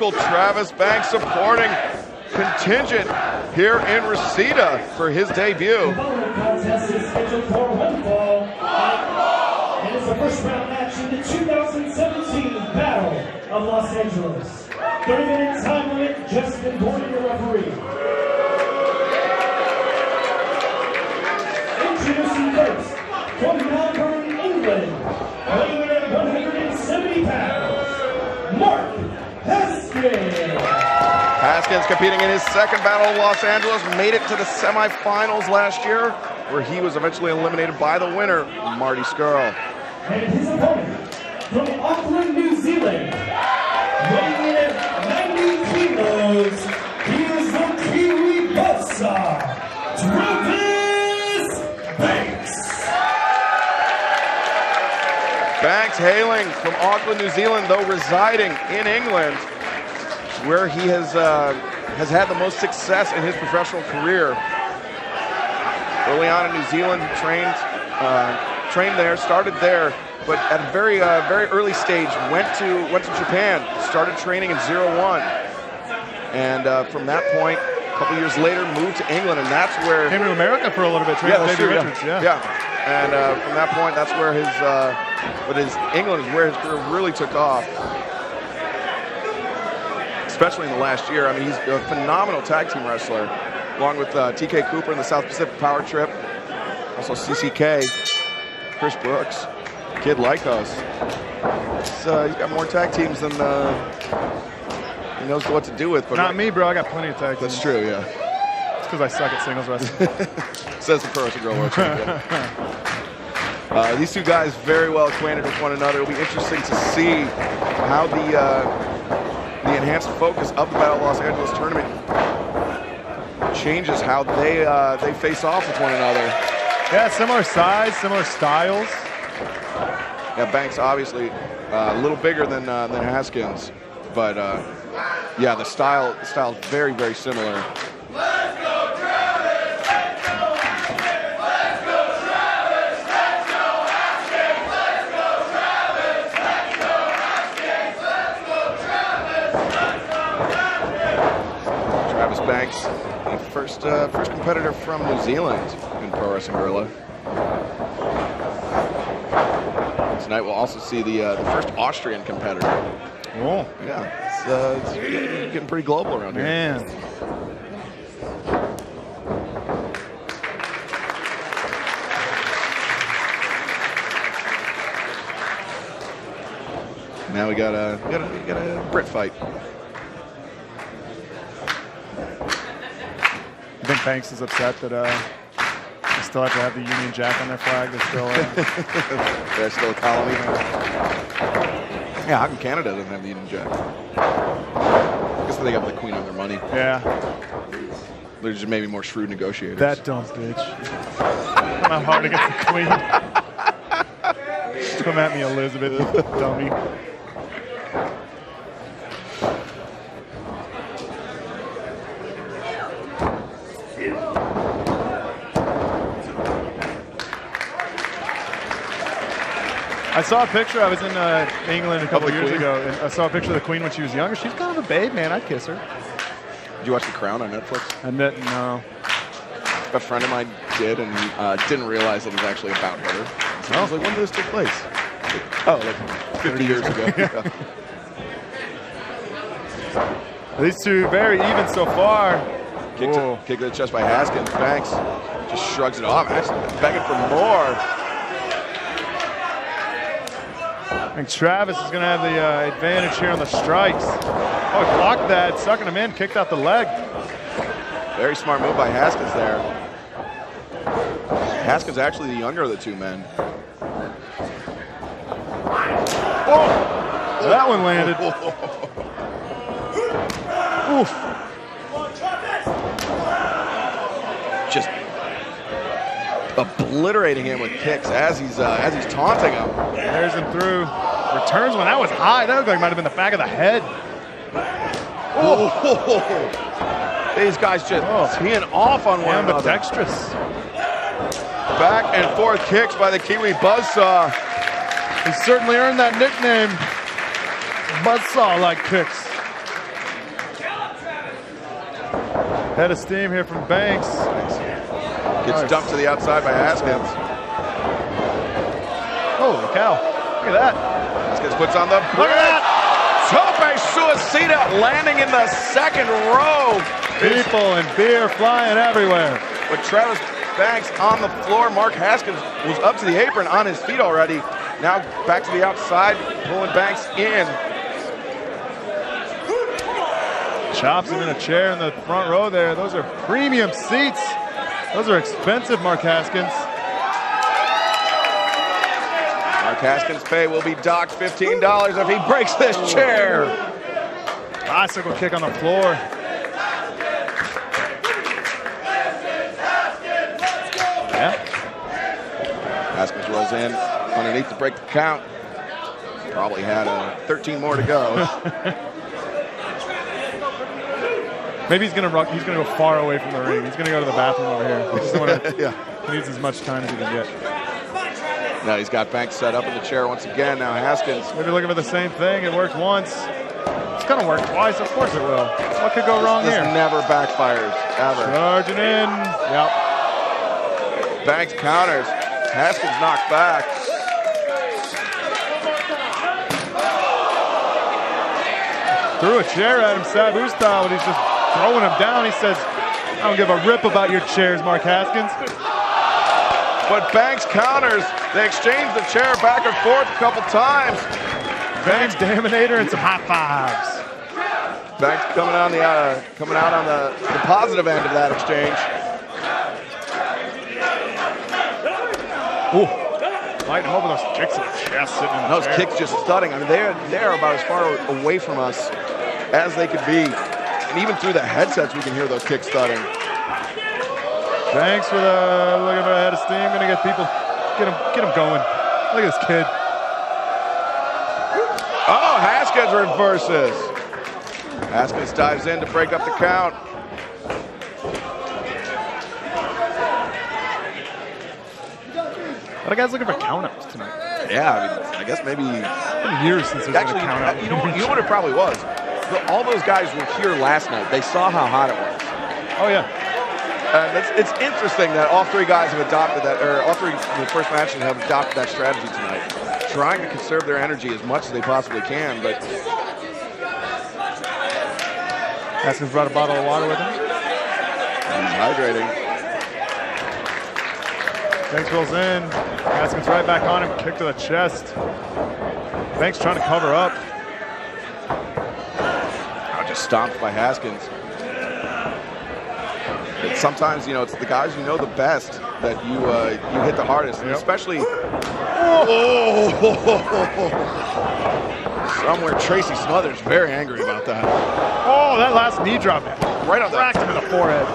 local Travis Banks supporting contingent here in Reseda for his debut. The following contest is scheduled for one fall. And it's the first round match in the 2017 Battle of Los Angeles. 30-minute time limit just been born in the referee. Introducing first, from Melbourne, England, weighing in at 170 pounds, Mark Haskins. Haskins competing in his second Battle of Los Angeles, made it to the semifinals last year, where he was eventually eliminated by the winner, Marty Skrull. And his opponent, from Auckland, New Zealand, weighing in at 90 kilos, he is the Kiwi Bossa, Travis Banks. Banks hailing from Auckland, New Zealand, though residing in England, where he has had the most success in his professional career. Early on in New Zealand, he trained there, started there, but at a very early stage, went to Japan, started training in 01, and from that point, a couple years later, moved to England, and that's where came to America for a little bit. Training with Davey Richards, yeah. And from that point, that's where England is where his career really took off. Especially in the last year. I mean, he's a phenomenal tag team wrestler, along with TK Cooper in the South Pacific Power Trip, also CCK, Chris Brooks, Kid Lycos. He's got more tag teams than he knows what to do with. But not me, bro. I got plenty of tag teams. That's true, yeah. It's because I suck at singles wrestling. Says the Pro Wrestling Girl World Champion. These two guys very well acquainted with one another. It'll be interesting to see how the enhanced focus of the Battle of Los Angeles tournament changes how they face off with one another. Yeah, similar size, similar styles. Yeah, Banks obviously a little bigger than Haskins, but yeah, the style is very, very similar. Let's go, Travis! Let's go, Haskins! Let's go, Travis! Let's go, Haskins! Let's go, Travis! Let's go, Haskins! Let's go, Travis! Let's go, Haskins! Travis Banks, the first competitor from New Zealand in Pro Wrestling Guerrilla. Tonight we'll also see the first Austrian competitor. Oh, yeah, it's getting pretty global around here. Man. Now we got a Brit fight. I think Banks is upset that they still have to have the Union Jack on their flag. They're still a colony. Yeah, how come Canada doesn't have the Union Jack? I guess they got the Queen on their money. Yeah. They're just maybe more shrewd negotiators. That dumb bitch. I'm not hard against the Queen. Come at me, Elizabeth, dummy. I saw a picture. I was in England a couple years ago, and I saw a picture of the Queen when she was younger. She's kind of a babe, man. I'd kiss her. Did you watch The Crown on Netflix? No. A friend of mine did, and didn't realize it was actually about her. So I was like, when did this take place? Oh, like 50 years ago. Yeah. These two very even so far. Kick to the chest by Haskins. Banks just shrugs it off. Actually begging for more. I think Travis is going to have the advantage here on the strikes. Oh, he blocked that, sucking him in, kicked out the leg. Very smart move by Haskins there. Haskins actually the younger of the two men. Oh, that one landed. Oof. Just obliterating him with kicks as he's taunting him. There's him through. Returns one. That was high. That looked like it might have been the back of the head. Oh. These guys just teeing off on one another. Ambidextrous. Back and forth kicks by the Kiwi Buzzsaw. He certainly earned that nickname. Buzzsaw-like kicks. Head of steam here from Banks. Gets dumped to the outside by Haskins. Holy cow. Look at that. Haskins puts on the Look at that. Tope Suicida landing in the second row. People and beer flying everywhere. But Travis Banks on the floor. Mark Haskins was up to the apron on his feet already. Now back to the outside, pulling Banks in. Chops him in a chair in the front row there. Those are premium seats. Those are expensive, Mark Haskins. Mark Haskins' pay will be docked $15 if he breaks this chair. Bicycle kick on the floor. Yeah. Haskins rolls in underneath to break the count. Probably had 13 more to go. Maybe he's gonna go far away from the ring. He's gonna go to the bathroom over here. He just wanna, Yeah. He needs as much time as he can get. Now he's got Banks set up in the chair once again. Now Haskins. Maybe looking for the same thing. It worked once. It's gonna work twice. Of course it will. What could go wrong This here? never backfires, ever. Charging in. Yep. Banks counters. Haskins knocked back. Threw a chair at him, Sabu style, but he's just throwing him down. He says, I don't give a rip about your chairs, Mark Haskins. But Banks counters. They exchange the chair back and forth a couple times. Banks, Daminator, and some high fives. Banks coming out on the positive end of that exchange. Ooh. Lighting him over those kicks in the chest, sitting in the Those chair. kicks just thudding. I mean, they're about as far away from us as they could be. And even through the headsets, we can hear those kicks thudding. Banks with a look at the head of steam, gonna get people, get him going. Look at this kid. Oh, Haskins reverses. Haskins dives in to break up the count. A lot of guys looking for countouts tonight. Yeah, I mean, I guess maybe. It's been years since there's Actually, been a countout. you know what it probably was? All those guys were here last night. They saw how hot it was. Oh yeah. It's interesting that all three guys have adopted that, or all three of the first matches have adopted that strategy tonight. Trying to conserve their energy as much as they possibly can, but Haskins brought a bottle of water with him. he's hydrating. Banks rolls in. Haskins right back on him. Kick to the chest. Banks trying to cover up. Oh, just stomped by Haskins. But sometimes, it's the guys you know the best that you hit the hardest, and especially. Oh! Somewhere Tracy Smothers very angry about that. Oh, that last knee drop. Right on the Cracked him in the forehead.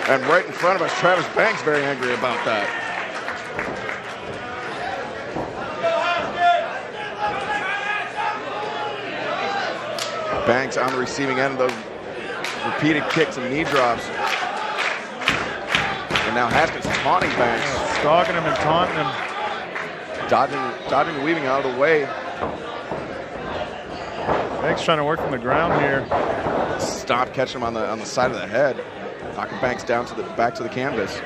And right in front of us, Travis Banks very angry about that. Banks on the receiving end of those repeated kicks and knee drops. And now Haskins taunting Banks. Stalking him and taunting him. Dodging and weaving out of the way. Banks trying to work from the ground here. Stop catching him on the side of the head. Knocking Banks down to back to the canvas.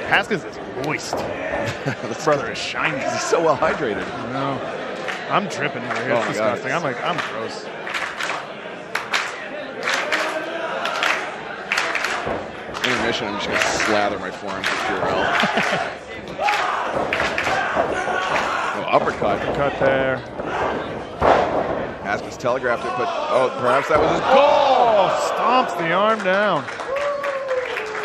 Haskins is moist. This brother is shiny. He's so well hydrated. I know. I'm dripping over here. Oh It's my disgusting. God. I'm gross. Intermission, I'm just gonna slather my forearms with Purell. Oh, uppercut. Cut there. Haskins telegraphed it, but perhaps that was his goal. Oh, stomps the arm down.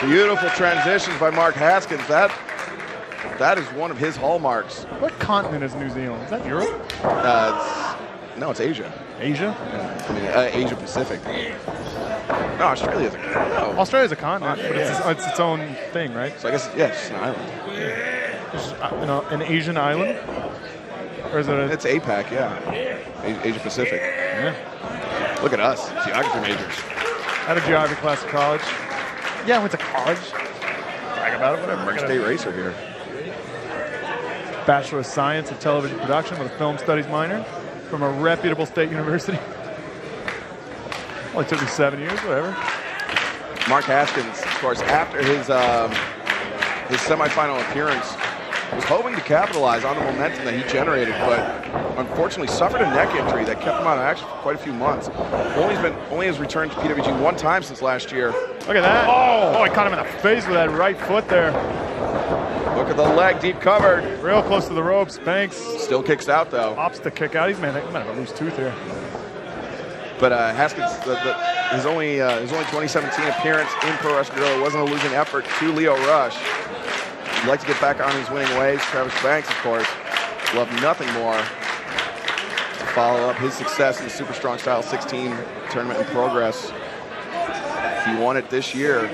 Beautiful transitions by Mark Haskins. That is one of his hallmarks. What continent is New Zealand? Is that Europe? No, it's Asia. Asia? Yeah. I mean, Asia Pacific. No, Australia's no. Australia's a continent, but it's its own thing, right? So I guess it's just an island. It's just, an Asian island? Or is it a... It's APAC, yeah. Asia Pacific. Yeah. Look at us, geography majors. Had a geography class at college. Yeah, I went to college. Brag about it, whatever. Mark State racer here. Bachelor of Science in Television Production with a Film Studies minor from a reputable state university. Only took me 7 years, whatever. Mark Haskins, of course, after his semifinal appearance, was hoping to capitalize on the momentum that he generated, but unfortunately suffered a neck injury that kept him out of action for quite a few months. Only has returned to PWG 1 time since last year. Look at that. Oh, I caught him in the face with that right foot there. Look at the leg, deep covered. Real close to the ropes. Banks still kicks out though. Opts to kick out. He's might have a loose tooth here. But Haskins, his only 2017 appearance in Pro Wrestling Guerrilla wasn't a losing effort to Leo Rush. He'd like to get back on his winning ways. Travis Banks, of course, love nothing more to follow up his success in the Super Strong Style 16 tournament in progress. He won it this year.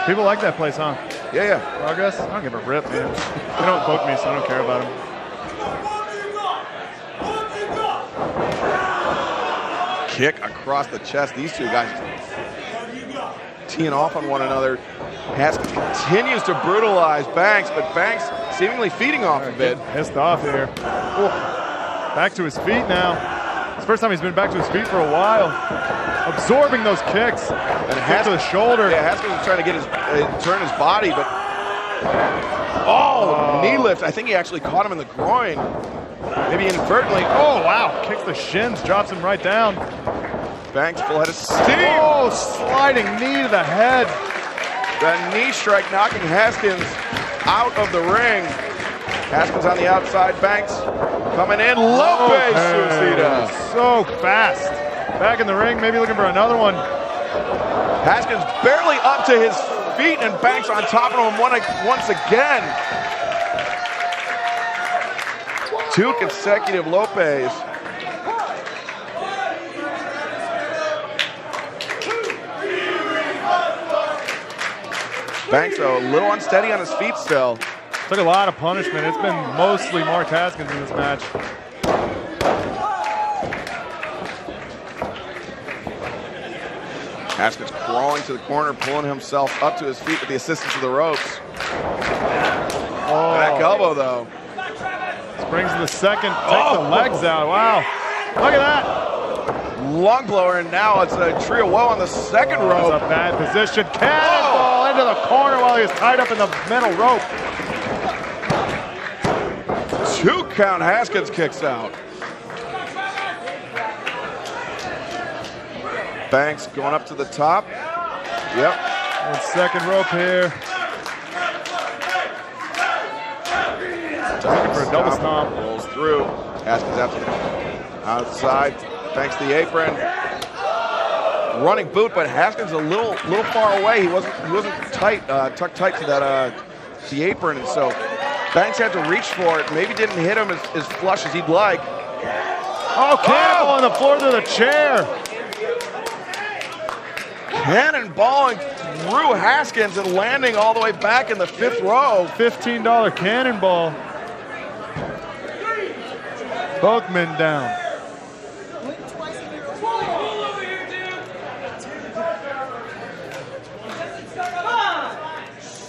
People like that place, huh? Yeah. Progress? I don't give a rip, man. They don't book me, so I don't care about them. Kick across the chest. These two guys teeing off on one another. Haskins continues to brutalize Banks, but Banks seemingly feeding off a bit. Pissed off here. Oh, back to his feet now. It's the first time he's been back to his feet for a while. Absorbing those kicks. And Haskins to the shoulder. Yeah, Haskins is trying to get turn his body, but knee lift. I think he actually caught him in the groin. Maybe inadvertently. Oh, wow. Kicks the shins, drops him right down. Banks full head of steam. Oh, sliding knee to the head. That knee strike knocking Haskins out of the ring. Haskins on the outside. Banks coming in. Lopez Reseda. So fast. Back in the ring, maybe looking for another one. Haskins barely up to his feet, and Banks on top of him once again. 2 consecutive Lopez. Banks, though, a little unsteady on his feet still. Took a lot of punishment. It's been mostly Mark Haskins in this match. Haskins crawling to the corner, pulling himself up to his feet with the assistance of the ropes. Back elbow, though. Springs to the second, takes the legs out. Wow. Look at that. Lung blower, and now it's a trio woe on the second rope. That's a bad position. Cannonball into the corner while he was tied up in the metal rope. 2 count. Haskins kicks out. Banks going up to the top. Yep. One second rope here. Looking for a double stomp. Rolls through. Haskins out to the outside. Banks the apron. Running boot, but Haskins a little far away. He wasn't tight, tucked tight to that the apron, and so Banks had to reach for it. Maybe didn't hit him as flush as he'd like. Oh, cannonball on the floor to the chair. Cannonballing through Haskins and landing all the way back in the 5th row. $15 cannonball. Both men down.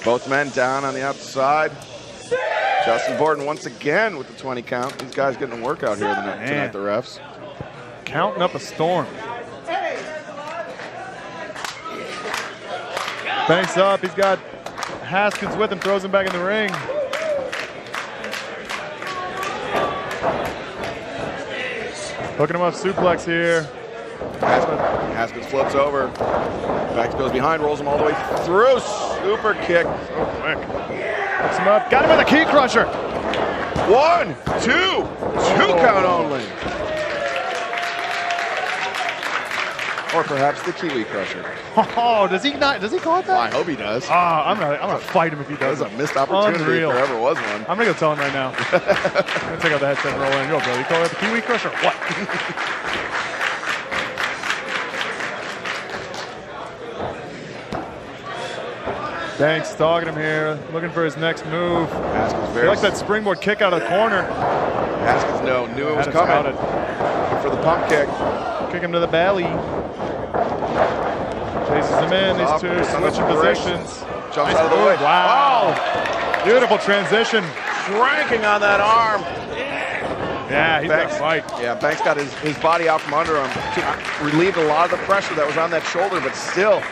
Both men down on the outside. Justin Borden once again with the 20 count. These guys getting a workout here tonight, the refs. Counting up a storm. Banks up, he's got Haskins with him, throws him back in the ring. Hooking him up, suplex here. Haskins flips over. Banks goes behind, rolls him all the way through. Super kick. So quick. Hooks him up, got him with a key crusher. 1, 2, 2 count only. Or perhaps the Kiwi Crusher. Oh, does he call it that? I hope he does. Oh, I'm gonna fight him if he does. That's a missed opportunity Unreal. if there ever was one. I'm gonna go tell him right now. I'm gonna take out the headset and roll in. Yo, bro, you call it the Kiwi Crusher? What? Banks talking him here, looking for his next move. Haskins He likes that springboard kick out of the corner. Haskins knew it was coming. For the pump kick. Kick him to the belly. Chases him in. These two switching positions. Jumps out of the way. Wow. Beautiful transition. Cranking on that arm. Yeah, he's got Banks, to fight. yeah, Banks got his body out from under him, relieved a lot of the pressure that was on that shoulder, but still,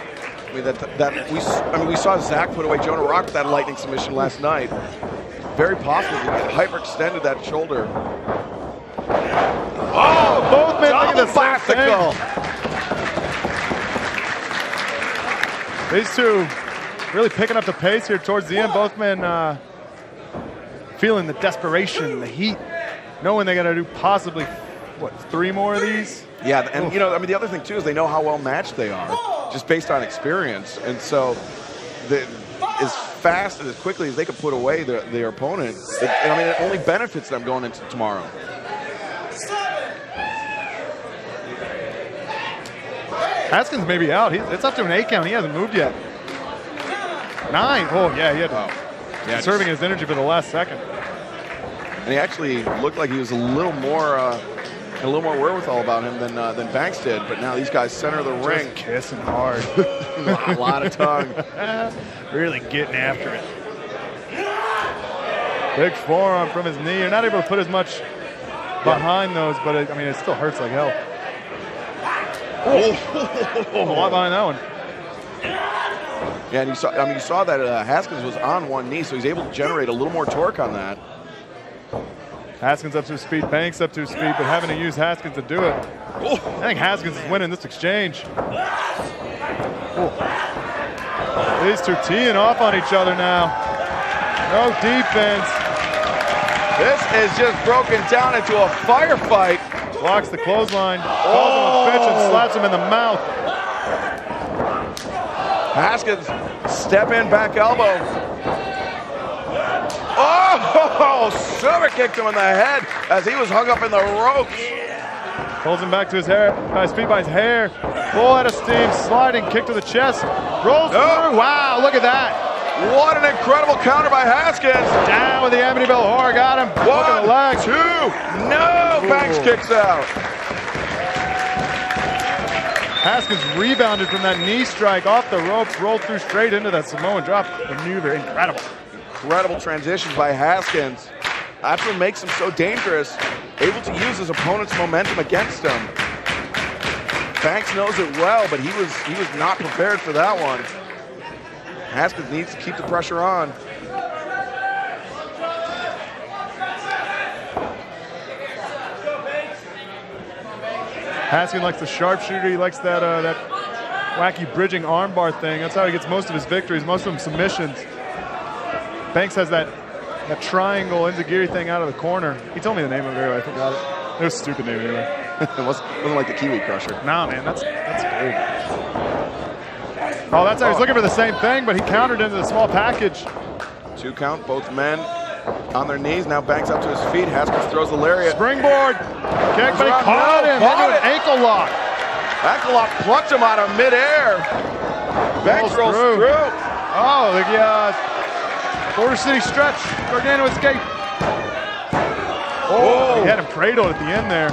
I mean, we saw Zach put away Jonah Rock with that lightning submission last night. Very possible he hyperextended that shoulder. Oh, both men making the bicycle. These two really picking up the pace here towards the end. Both men feeling the desperation, the heat, knowing they got to do possibly, what, 3 more of these? Yeah, and you know, I mean, the other thing too is they know how well matched they are, just based on experience, and so as fast and as quickly as they can put away their opponent, I mean, it only benefits them going into tomorrow. Haskins may be out. It's up to an 8 count. He hasn't moved yet. 9. Oh, yeah, he had to. Yeah, conserving his energy for the last second. And he actually looked like he was a little more wherewithal about him than Banks did. But now these guys center the ring, kissing hard, a lot of tongue, really getting after it. Big forearm from his knee. You're not able to put as much behind those, but I mean, it still hurts like hell. A lot behind that one. Yeah, and you saw that Haskins was on one knee, so he's able to generate a little more torque on that. Haskins up to his feet, Banks up to his feet, but having to use Haskins to do it. I think Haskins is winning this exchange. These two teeing off on each other now. No defense. This is just broken down into a firefight. Blocks the clothesline, calls him a bitch and slaps him in the mouth. Haskins, step in, back elbow. Oh, super kicked him in the head as he was hung up in the ropes. Pulls him back to his feet by his hair. Full head of steam, sliding kick to the chest. Rolls through. Wow, look at that. What an incredible counter by Haskins. Down with the Amityville Horror, got him. 1, 2, no, Banks kicks out. Haskins rebounded from that knee strike off the ropes, rolled through straight into that Samoan drop maneuver. Incredible. Incredible transitions by Haskins. That's what makes him so dangerous, able to use his opponent's momentum against him. Banks knows it well, but he was not prepared for that one. Haskins needs to keep the pressure on. Haskins likes the sharpshooter. He likes that wacky bridging armbar thing. That's how he gets most of his victories, most of them submissions. Banks has that triangle enziguri thing out of the corner. He told me the name of it earlier. I forgot it. It was a stupid name anyway. It wasn't like the Kiwi Crusher. Nah, man, that's good. Oh, that's how he's looking for the same thing, but he countered into the small package. 2 count, both men on their knees. Now Banks up to his feet. Haskins throws the lariat. Springboard kick, but he caught him. Into an ankle lock. Ankle lock plucked him out of midair. Banks rolls through. Oh, the Border City stretch. Gargano escape. Oh, he had him cradled at the end there.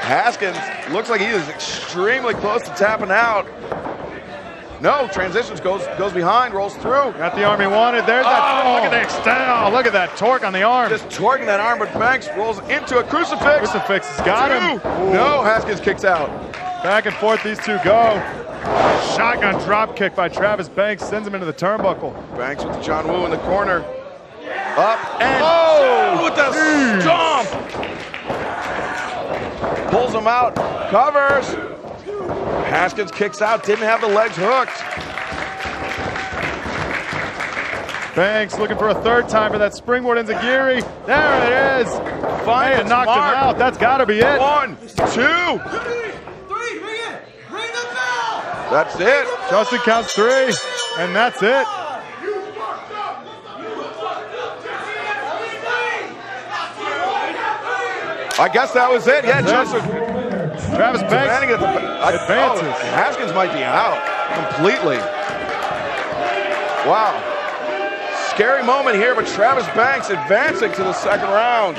Haskins looks like he is extremely close to tapping out. No, transitions, goes behind, rolls through. Got the arm he wanted. There's that. Look at the extend. Oh, look at that torque on the arm. Just torquing that arm, but Banks rolls into a crucifix. Crucifix has got him. No, Haskins kicks out. Back and forth, these two go. Shotgun drop kick by Travis Banks sends him into the turnbuckle. Banks with the John Woo in the corner. Up and with the stomp. Pulls him out, covers. Haskins kicks out, didn't have the legs hooked. Banks looking for a third time for that springboard enziguri. There it is. Finally knocked him out. That's got to be it. 1, 2. 3, bring it. Ring the bell. That's it. Justin counts 3, and that's it. I guess that was it. Yeah, Justin. Travis Banks advances. Haskins might be out completely. Wow. Scary moment here, but Travis Banks advancing to the second round.